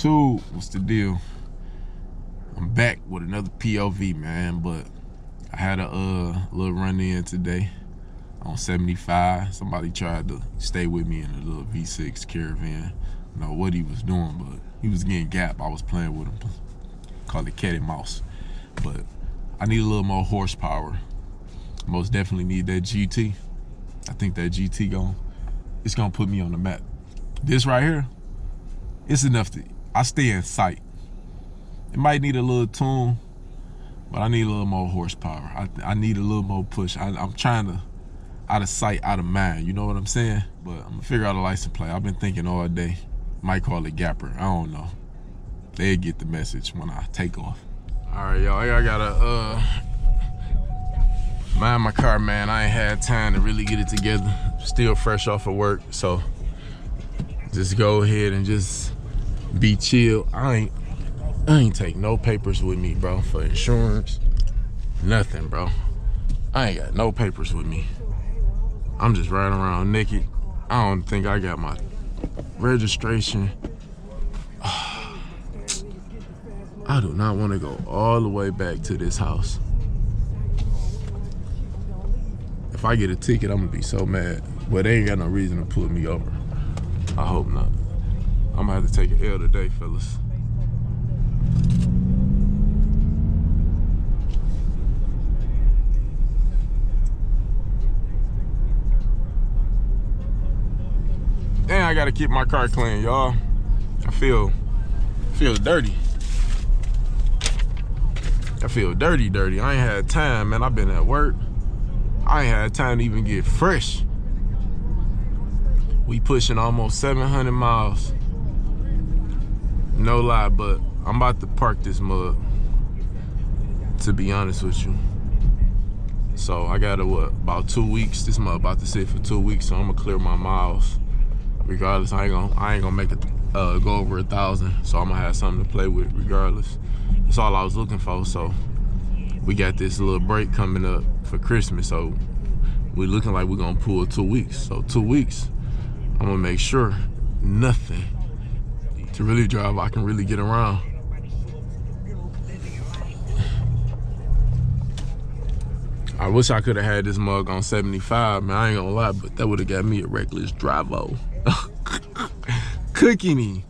YouTube, what's the deal? I'm back with another POV, man, but I had a little run-in today on 75. Somebody tried to stay with me in a little V6 Caravan. I don't know what he was doing, but he was getting gap. I was playing with him. Call it cat and mouse. But I need a little more horsepower. Most definitely need that GT. I think that GT it's gonna put me on the map. This right here, it's enough to, I stay in sight. It might need a little tune, but I need a little more horsepower. I need a little more push. I'm trying to, out of sight, out of mind, you know what I'm saying? But I'm gonna figure out a license plate. I've been thinking all day. Might call it Gapper, I don't know. They'll get the message when I take off. All right, y'all, I gotta mind my car, man. I ain't had time to really get it together. Still fresh off of work, so just go ahead and just be chill. I ain't take no papers with me, bro, for insurance. Nothing, bro. I ain't got no papers with me. I'm just riding around naked. I don't think I got my registration. I do not want to go all the way back to this house. If I get a ticket, I'm gonna be so mad. But they ain't got no reason to pull me over. I hope not. I'm gonna have to take an L today, fellas. Damn, I gotta keep my car clean, y'all. I feel dirty. I feel dirty. I ain't had time, man. I've been at work. I ain't had time to even get fresh. We pushing almost 700 miles. No lie, but I'm about to park this mug, to be honest with you. So I got about 2 weeks. This mug about to sit for 2 weeks, so I'm gonna clear my miles. Regardless, I ain't gonna make it go over 1,000, so I'm gonna have something to play with regardless. That's all I was looking for. So we got this little break coming up for Christmas, so we're looking like we're gonna pull 2 weeks. So 2 weeks, I'm gonna make sure nothing to really drive. I can really get around. I wish I could have had this mug on 75, man. I ain't gonna lie, but that would have got me a reckless drive-o. Cooking me.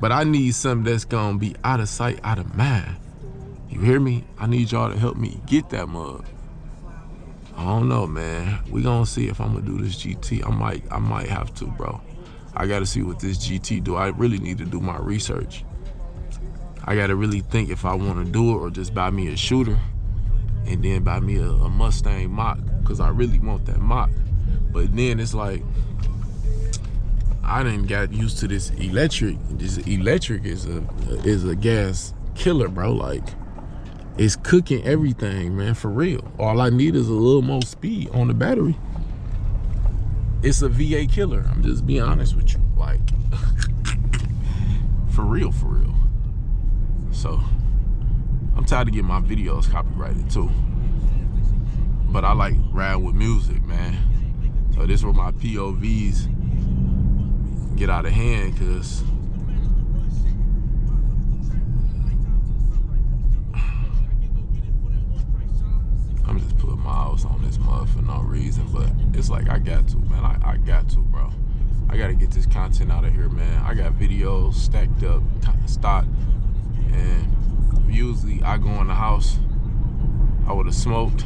But I need something that's gonna be out of sight, out of mind. You hear me? I need y'all to help me get that mug. I don't know, man. We gonna see if I'm gonna do this GT. I might have to, bro. I gotta see what this GT do. I really need to do my research. I gotta really think if I wanna do it or just buy me a shooter and then buy me a Mustang Mach, because I really want that Mach. But then it's like, I done got used to this electric. This electric is a gas killer, bro. Like, it's cooking everything, man, for real. All I need is a little more speed on the battery. It's a VA killer. I'm just being honest with you. Like, for real, for real. So, I'm tired of getting my videos copyrighted too. But I like riding with music, man. So this is where my POVs get out of hand, cause I'm just putting miles on this mud for no reason, but it's like I got to, man. I got to, bro. I gotta get this content out of here, man. I got videos stacked up, stock, and usually I go in the house, I would have smoked,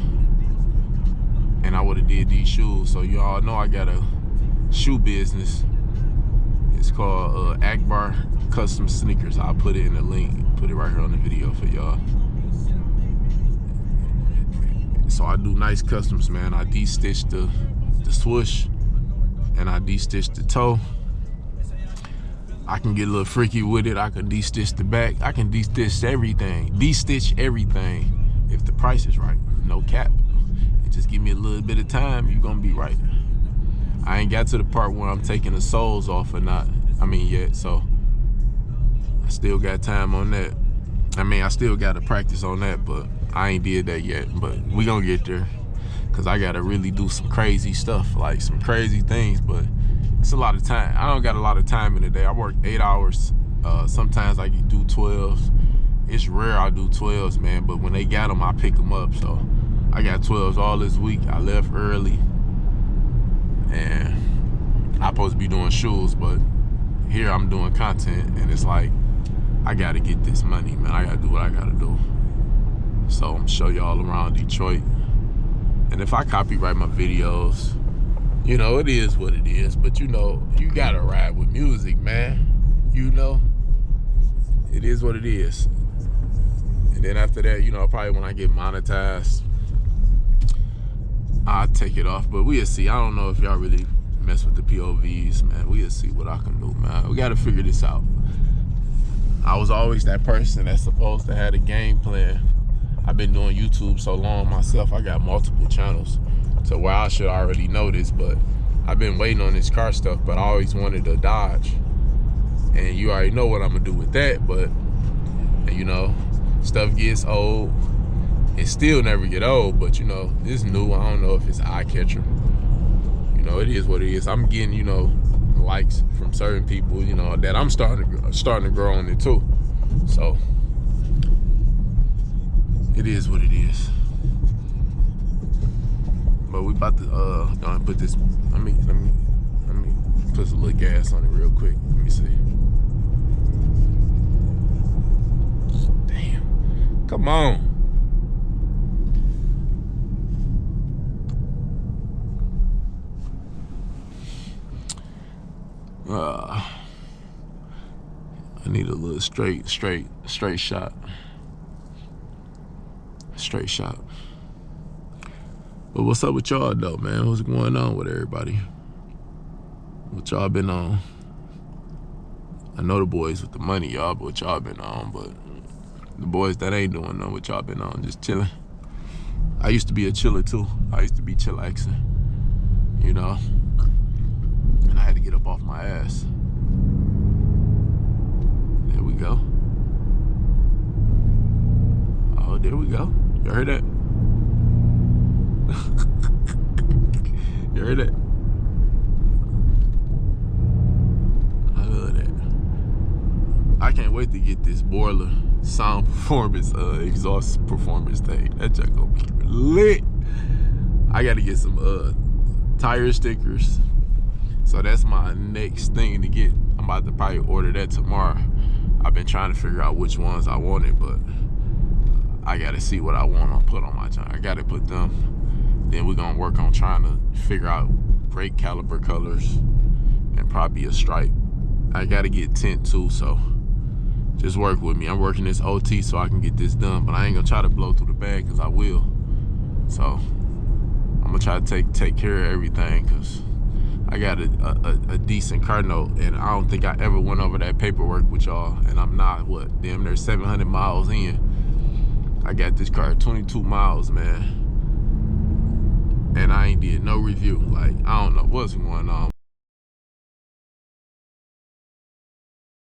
and I would have did these shoes. So you all know I got a shoe business. It's called Akbar Custom Sneakers. I'll put it in the link, put it right here on the video for y'all. So I do nice customs, man. I de-stitch the swoosh and I de-stitch the toe. I can get a little freaky with it. I can de-stitch the back. I can de-stitch everything. De-stitch everything if the price is right. No cap. And just give me a little bit of time, you're gonna be right. I ain't got to the part where I'm taking the soles off or not. Yet, so I still got time on that. I still got to practice on that, but I ain't did that yet. But we gonna get there, cause I gotta really do some crazy stuff, like some crazy things. But it's a lot of time. I don't got a lot of time in the day. I work 8 hours. Sometimes I can do 12s. It's rare I do 12s, man. But when they got them, I pick them up. So I got 12s all this week. I left early, and I'm supposed to be doing shoes, but here I'm doing content, and it's like, I gotta get this money, man. I gotta do what I gotta do. So I'm gonna show y'all around Detroit. And if I copyright my videos, you know, it is what it is. But you know, you gotta ride with music, man. You know, it is what it is. And then after that, you know, probably when I get monetized, I'll take it off. But we'll see. I don't know if y'all really mess with the POVs, man. We'll see what I can do, man. We gotta figure this out. I was always that person that's supposed to have a game plan. I've been doing YouTube so long myself, I got multiple channels to where I should already know this, but I've been waiting on this car stuff, but I always wanted a Dodge. And you already know what I'm gonna do with that, but you know, stuff gets old. It still never get old, but you know, it's new. I don't know if it's an eye catcher. You know, it is what it is. I'm getting, you know, likes from certain people, you know, that I'm starting to grow on it too. So it is what it is. But we about to gonna put this. Let me put some little gas on it real quick. Let me see. Damn, come on. I need a little straight shot. Straight shot. But what's up with y'all though, man? What's going on with everybody? What y'all been on? I know the boys with the money, y'all, but what y'all been on? But the boys that ain't doing nothing, what y'all been on? Just chilling. I used to be a chiller too. I used to be chillaxing, you know? And I had to get up off my ass. There we go. Oh, there we go. You heard that? You heard that? I love that. I can't wait to get this boiler sound performance, exhaust performance thing. That just gonna be lit. I gotta get some tire stickers. So that's my next thing to get. I'm about to probably order that tomorrow. I've been trying to figure out which ones I wanted, but I gotta see what I want to put on my tire. I gotta put them. Then we're gonna work on trying to figure out brake caliper colors and probably a stripe. I gotta get tint too, so just work with me. I'm working this OT so I can get this done, but I ain't gonna try to blow through the bag because I will. So I'm gonna try to take care of everything because I got a decent car note, and I don't think I ever went over that paperwork with y'all, and I'm not, what, damn near 700 miles in. I got this car 22 miles, man, and I ain't did no review. Like, I don't know what's going on.